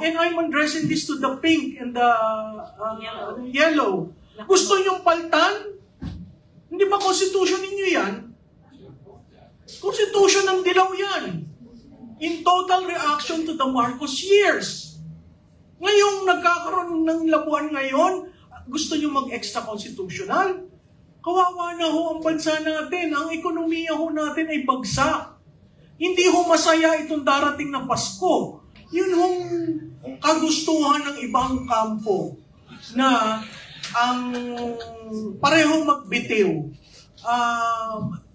and I'm addressing this to the pink and the yellow. Gusto niyong paltan? Hindi ba constitution ninyo yan? Constitution ng dilaw yan. In total reaction to the Marcos years. Ngayong nagkakaroon ng labuan ngayon, gusto nyo mag-extra constitutional? Kawawa na ho ang bansa natin. Ang ekonomiya ho natin ay bagsak. Hindi ho masaya itong darating na Pasko. Yun hong kagustuhan ng ibang kampo na ang parehong magbitiw.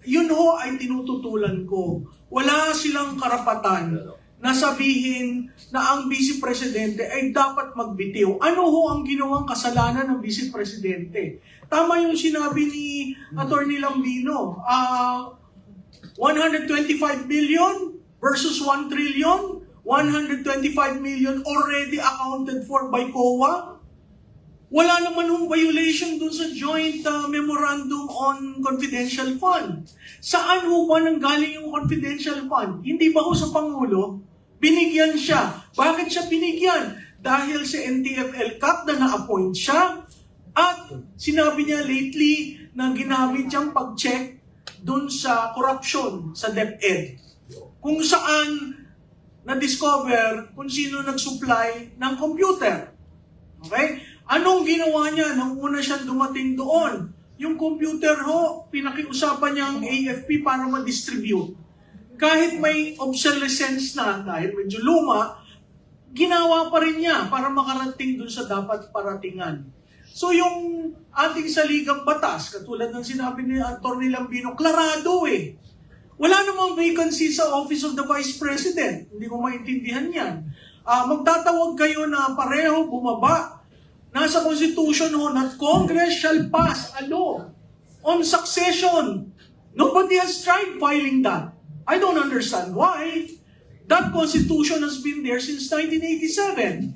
Yun ho ay tinututulan ko. Wala silang karapatan na sabihin na ang Vice Presidente ay dapat magbitiw. Ano ho ang ginawang kasalanan ng Vice Presidente? Tama yung sinabi ni Atty. Lambino. 125 billion versus 1 trillion. 125 million already accounted for by COA. Wala naman hong violation dun sa joint memorandum on confidential fund. Saan ho ba nanggaling yung confidential fund? Hindi ba ho sa Pangulo? Binigyan siya. Bakit siya binigyan? Dahil sa NTF-ELCAC na na-appoint siya at sinabi niya lately na ginamit siyang pag-check dun sa corruption sa DepEd. Kung saan na-discover kung sino nag-supply ng computer. Okay? Anong ginawa niya nang una siyang dumating doon? Yung computer ho, pinakiusapan niya ang AFP para ma-distribute. Kahit may obsolescence na, dahil medyo luma, ginawa pa rin niya para makarating dun sa dapat paratingan. So yung ating saligang batas, katulad ng sinabi ni Atty. Lambino, klarado eh. Wala namang vacancy sa Office of the Vice President. Hindi ko maintindihan yan. Magtatawag kayo na pareho bumaba. Nasa Constitution ho, that Congress shall pass a law on succession. Nobody has tried filing that. I don't understand why. That Constitution has been there since 1987.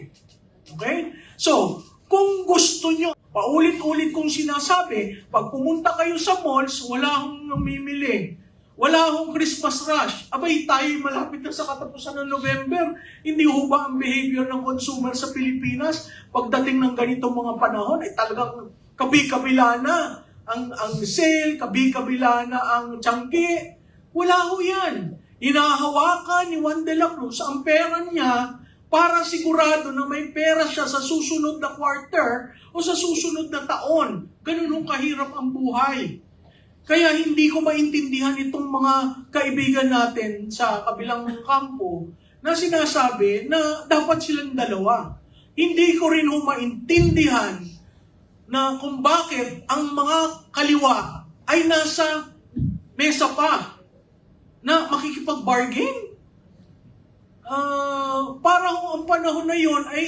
Okay? So, kung gusto nyo, paulit-ulit kong sinasabi, pag pumunta kayo sa malls, wala akong namimili. Wala akong Christmas rush. Abay, tayo malapit na sa katapusan ng November. Hindi ho ba ang behavior ng consumer sa Pilipinas pagdating ng ganitong mga panahon ay talagang kabi-kabila na ang sale, kabi-kabila na ang tiyanggi. Wala ho yan. Hinahawakan ni Juan de la Cruz ang pera niya para sigurado na may pera siya sa susunod na quarter o sa susunod na taon. Ganun hong kahirap ang buhay. Kaya hindi ko maintindihan itong mga kaibigan natin sa kabilang kampo na sinasabi na dapat silang dalawa. Hindi ko rin ho maintindihan na kung bakit ang mga kaliwa ay nasa mesa pa na makikipag-bargain. Parang ang panahon na yon ay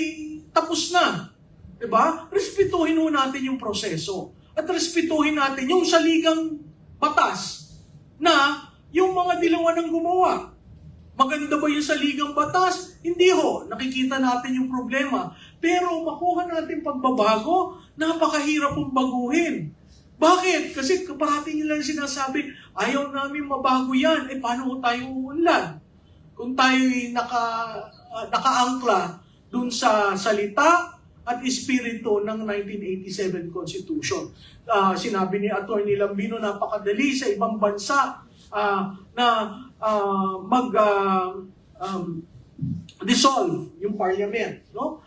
tapos na. Diba? Respetuhin ho natin yung proseso. At respetuhin natin yung saligang batas na yung mga dilawan ang gumawa. Maganda ba yung saligang batas? Hindi ho. Nakikita natin yung problema. Pero makuha natin pagbabago, napakahirap pong baguhin. Bakit? Kasi parati nila sinasabi, ayaw namin mabago yan. Eh, paano tayo uunlad? Kung tayo'y nakaangkla dun sa salita at espiritu ng 1987 Constitution. Sinabi ni Atty. Lambino, napakadali sa ibang bansa na dissolve yung parliament. No?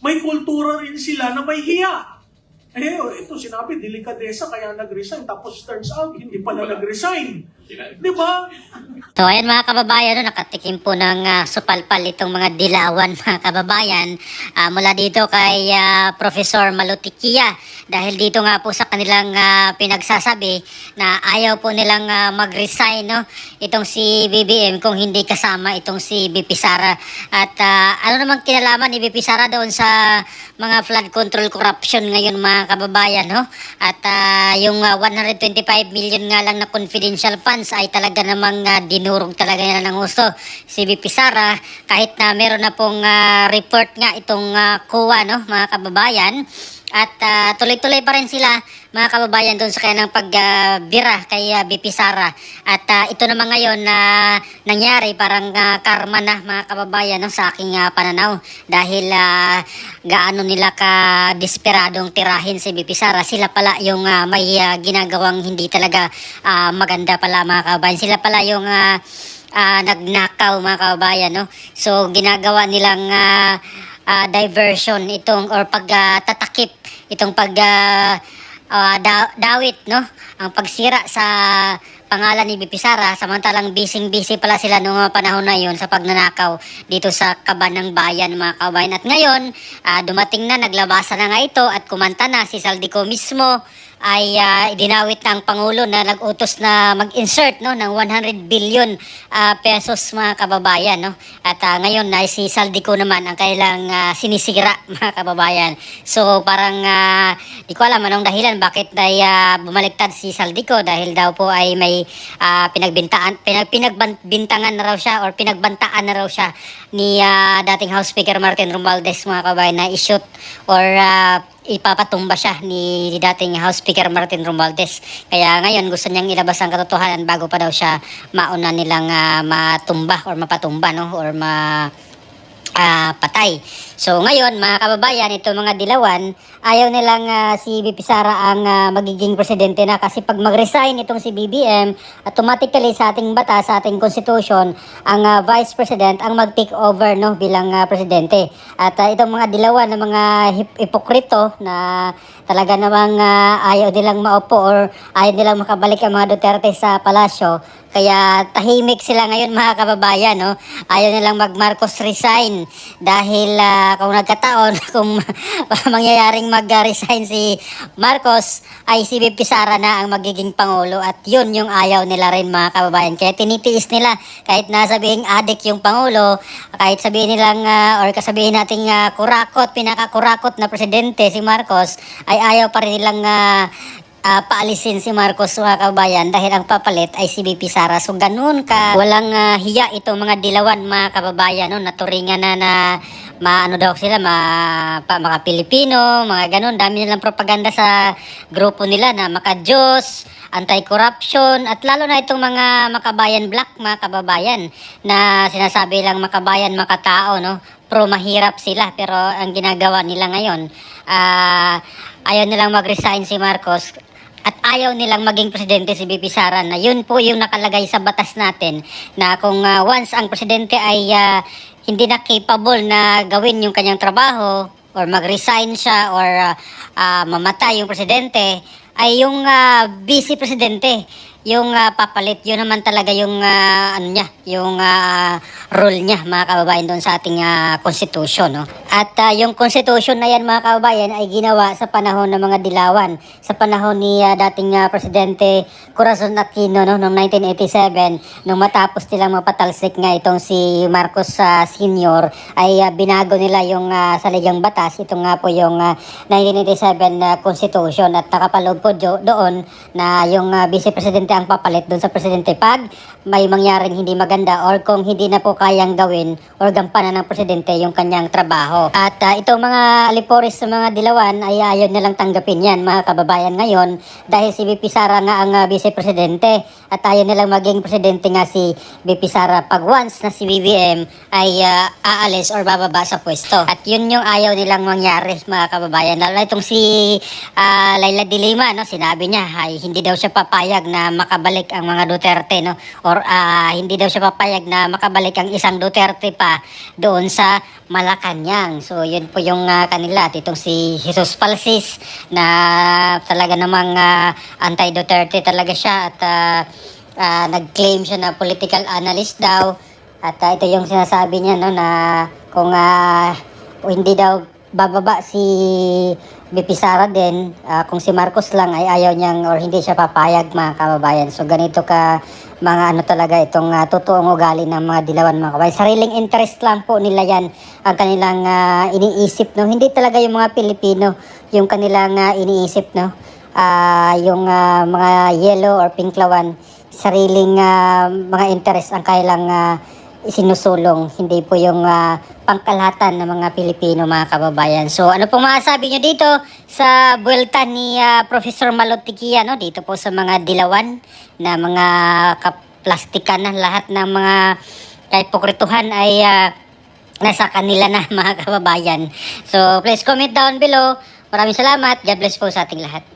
May kultura rin sila na may hiya. Eh, ito sinabi, delikadesa, kaya nag-resign. Tapos turns out, hindi pala nag-resign. Di ba? So ayan mga kababayan, no, nakatikim po ng supalpal itong mga dilawan mga kababayan mula dito kay Professor Malutikia dahil dito nga po sa kanilang pinagsasabi na ayaw po nilang mag-resign itong si BBM kung hindi kasama itong si BP Sara at ano namang kinalaman ni BP Sara doon sa mga flood control corruption ngayon mga kababayan at yung 125 million nga lang na confidential funds ay talaga namang dinurog talaga nila ng gusto si BP Sara kahit na meron na pong report nga itong COA mga kababayan at tuloy-tuloy pa rin sila mga kababayan doon sa kanilang pagbira kay BP Sara. At ito naman ngayon na nangyari parang karma na mga kababayan no, sa aking pananaw. Dahil gaano nila ka desperadong tirahin si BP Sara. Sila pala yung may ginagawang hindi talaga maganda pala mga kababayan. Sila pala yung nagnakaw mga kababayan. No? So ginagawa nilang diversion itong or pagtatakip itong dawit no ang pagsira sa pangalan ni BP Sara, samantalang busy pala sila noong panahon na yon sa pagnanakaw dito sa Kaban ng Bayan mga kabayan. At ngayon dumating na, naglabasan na nga ito at kumanta na si Saldico mismo ay dinawit ng Pangulo na nag-utos na mag-insert no ng 100 billion pesos mga kababayan no. At ngayon na si Saldico naman ang kailang sinisira mga kababayan. So parang di ko alam anong dahilan bakit ay bumaliktad si Saldico, dahil daw po ay may pinagbintangan na raw siya or pinagbantaan na raw siya ni dating House Speaker Martin Romualdez mga kababayan na i-shoot or ipapatumba siya ni dating House Speaker Martin Romualdez. Kaya ngayon gusto niyang ilabas ang katotohanan bago pa daw siya mauna nilang matumba or mapatumba no or patay. So ngayon mga kababayan, ito mga dilawan, ayaw nilang si BP Sara ang magiging presidente na, kasi pag mag-resign itong si BBM, automatically sa ating batas, sa ating constitution, ang vice president ang mag-take over no bilang presidente. At itong mga dilawan na mga hipokrito na talaga namang ayaw nilang maupo or ayaw nilang makabalik ang mga Duterte sa palasyo. Kaya tahimik sila ngayon mga kababayan no. Ayaw nilang mag-Marcos resign dahil kung nagkataon kung mangyayaring mag-resign si Marcos ay si BP Sara na ang magiging pangulo, at yun yung ayaw nila rin mga kababayan. Kaya tinitiis nila kahit nasabihin adik yung pangulo, kahit sabihin nilang or kasabihin nating kurakot, pinakakurakot na presidente si Marcos, ay ayaw pa rin nilang paalisin si Marcos mga kababayan dahil ang papalit ay si BP Sara. So ganun ka walang hiya itong mga dilawan mga kababayan no, naturingan na maano daw sila mga Pilipino, mga ganun, dami nilang propaganda sa grupo nila na maka-Diyos, anti-corruption, at lalo na itong mga makabayan black mga kababayan na sinasabi lang makabayan makatao no, pro mahirap sila, pero ang ginagawa nila ngayon ayaw nilang mag-resign si Marcos at ayaw nilang maging presidente si BP Sara, na yun po yung nakalagay sa batas natin na kung once ang presidente ay hindi na capable na gawin yung kanyang trabaho or mag-resign siya or mamatay yung presidente, ay yung vice presidente yung papalit. Yun naman talaga yung ano niya, yung rule niya mga kababayan doon sa ating constitution no. At yung constitution na yan mga kababayan ay ginawa sa panahon ng mga dilawan, sa panahon ni dating presidente Corazon Aquino no, noong 1987, nung matapos nilang mapatalsik nga itong si Marcos Sr. ay binago nila yung saligang batas. Ito nga po yung 1987 constitution, at nakapaloob po doon na yung vice presidente ang papalit doon sa presidente pag may mangyaring hindi maganda or kung hindi na po kayang gawin or gampanan ng presidente yung kanyang trabaho. At itong mga aliporis sa mga dilawan ay ayaw nilang tanggapin yan mga kababayan ngayon, dahil si BP Sara nga ang vice presidente, at ayaw nilang maging presidente nga si BP Sara pag once na si BBM ay aalis or bababa sa pwesto. At yun yung ayaw nilang mangyari mga kababayan. Lalo itong si Laila de Lima no, sinabi niya ay hindi daw siya papayag na makabalik ang mga Duterte no, or hindi daw siya papayag na makabalik ang isang Duterte pa doon sa Malacanang. So yun po yung kanila. At itong si Jesus Palsis na talaga namang anti-Duterte talaga siya, at nag-claim siya na political analyst daw. At ito yung sinasabi niya no, na kung hindi daw bababa si BP Sara din, kung si Marcos lang ay ayaw niyang or hindi siya papayag mga kababayan. So ganito ka mga ano talaga itong totoong ugali ng mga dilawan mga kababayan. Sariling interest lang po nila yan ang kanilang iniisip no. Hindi talaga yung mga Pilipino yung kanilang iniisip no. Yung mga yellow or pinklawan, sariling mga interest ang kailang sinusulong, hindi po yung pangkalahatan ng mga Pilipino, mga kababayan. So ano pong masasabi nyo dito sa buwelta ni Professor Malotikia, no? Dito po sa mga dilawan na mga kaplastikan na lahat ng mga kahipokrituhan ay nasa kanila na, mga kababayan. So please comment down below. Maraming salamat. God bless po sa ating lahat.